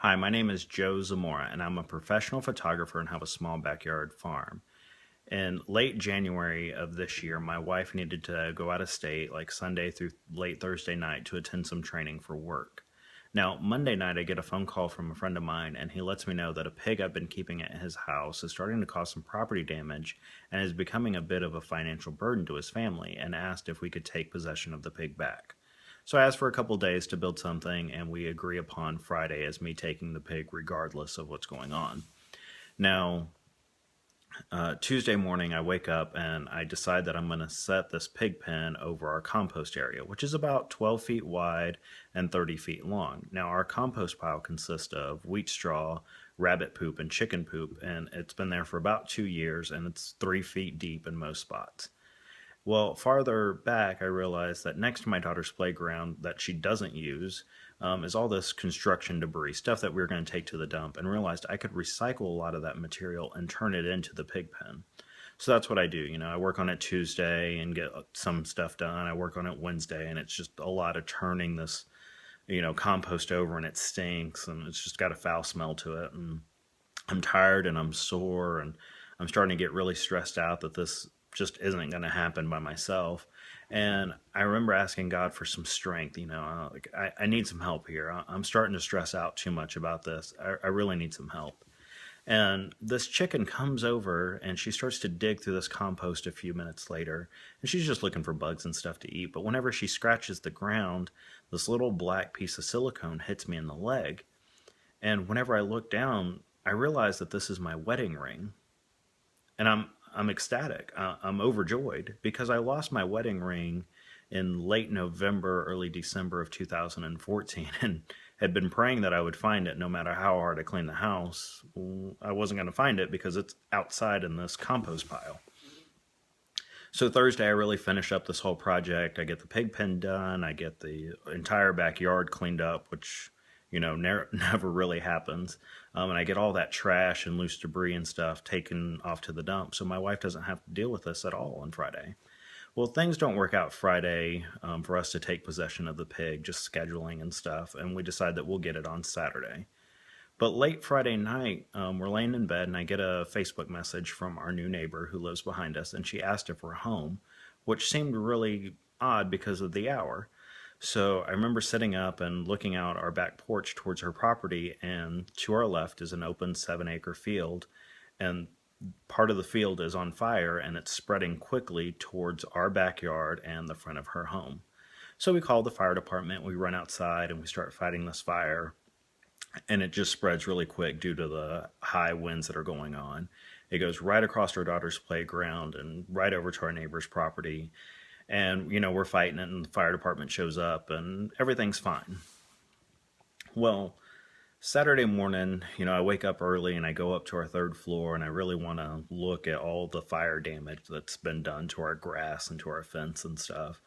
Hi, my name is Joe Zamora, and I'm a professional photographer and have a small backyard farm. In late January of this year, my wife needed to go out of state, like Sunday through late Thursday night, to attend some training for work. Now, Monday night, I get a phone call from a friend of mine, and he lets me know that a pig I've been keeping at his house is starting to cause some property damage and is becoming a bit of a financial burden to his family, and asked if we could take possession of the pig back. So I asked for a couple days to build something, and we agree upon Friday as me taking the pig regardless of what's going on. Now, Tuesday morning, I wake up and I decide that I'm going to set this pig pen over our compost area, which is about 12 feet wide and 30 feet long. Now, our compost pile consists of wheat straw, rabbit poop, and chicken poop, and it's been there for about 2 years, and it's 3 feet deep in most spots. Well, farther back, I realized that next to my daughter's playground that she doesn't use is all this construction debris, stuff that we were going to take to the dump, and realized I could recycle a lot of that material and turn it into the pig pen. So that's what I do. I work on it Tuesday and get some stuff done. I work on it Wednesday, and it's just a lot of turning this, compost over, and it stinks, and it's just got a foul smell to it. And I'm tired and I'm sore and I'm starting to get really stressed out that this just isn't going to happen by myself. And I remember asking God for some strength. I need some help here. I'm starting to stress out too much about this. I really need some help. And this chicken comes over and she starts to dig through this compost a few minutes later. And she's just looking for bugs and stuff to eat. But whenever she scratches the ground, this little black piece of silicone hits me in the leg. And whenever I look down, I realize that this is my wedding ring, and I'm ecstatic. I'm overjoyed because I lost my wedding ring in late November, early December of 2014, and had been praying that I would find it no matter how hard I cleaned the house. I wasn't going to find it because it's outside in this compost pile. So Thursday, I really finish up this whole project. I get the pig pen done. I get the entire backyard cleaned up, which never really happens. And I get all that trash and loose debris and stuff taken off to the dump, so my wife doesn't have to deal with this at all on Friday. Well, things don't work out Friday for us to take possession of the pig, just scheduling and stuff, and we decide that we'll get it on Saturday. But late Friday night, we're laying in bed, and I get a Facebook message from our new neighbor who lives behind us, and she asked if we're home, which seemed really odd because of the hour. So I remember sitting up and looking out our back porch towards her property, and to our left is an open 7-acre field, and part of the field is on fire, and it's spreading quickly towards our backyard and the front of her home. So we call the fire department, we run outside, and we start fighting this fire, and it just spreads really quick due to the high winds that are going on. It goes right across our daughter's playground and right over to our neighbor's property. And, we're fighting it, and the fire department shows up, and everything's fine. Well, Saturday morning, I wake up early and I go up to our third floor, and I really want to look at all the fire damage that's been done to our grass and to our fence and stuff.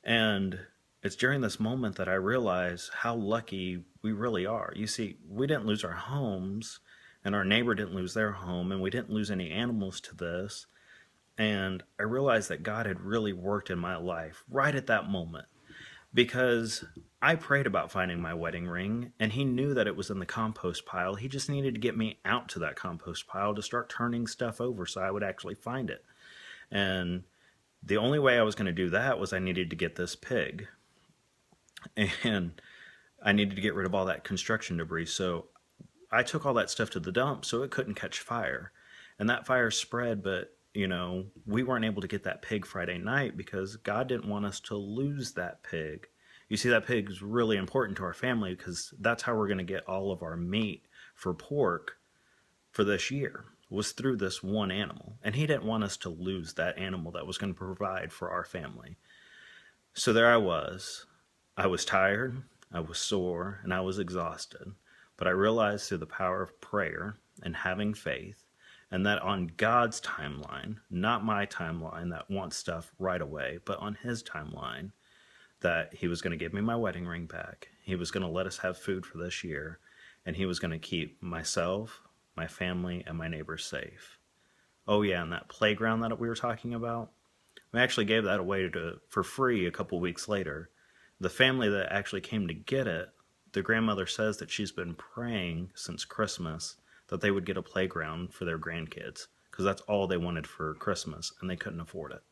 And it's during this moment that I realize how lucky we really are. You see, we didn't lose our homes, and our neighbor didn't lose their home, and we didn't lose any animals to this. And I realized that God had really worked in my life right at that moment, because I prayed about finding my wedding ring, and He knew that it was in the compost pile. He just needed to get me out to that compost pile to start turning stuff over so I would actually find it. And the only way I was going to do that was I needed to get this pig, and I needed to get rid of all that construction debris. So I took all that stuff to the dump so it couldn't catch fire. And that fire spread, but we weren't able to get that pig Friday night because God didn't want us to lose that pig. You see, that pig is really important to our family because that's how we're going to get all of our meat for pork for this year, was through this one animal. And He didn't want us to lose that animal that was going to provide for our family. So there I was. I was tired, I was sore, and I was exhausted. But I realized through the power of prayer and having faith, and that on God's timeline, not my timeline that wants stuff right away, but on His timeline, that He was going to give me my wedding ring back. He was going to let us have food for this year, and He was going to keep myself, my family, and my neighbors safe. Oh yeah, and that playground that we were talking about, we actually gave that away for free a couple weeks later. The family that actually came to get it the grandmother says that she's been praying since Christmas that they would get a playground for their grandkids because that's all they wanted for Christmas and they couldn't afford it.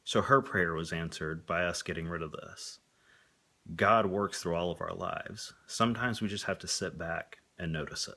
So her prayer was answered by us getting rid of this. God works through all of our lives. Sometimes we just have to sit back and notice it.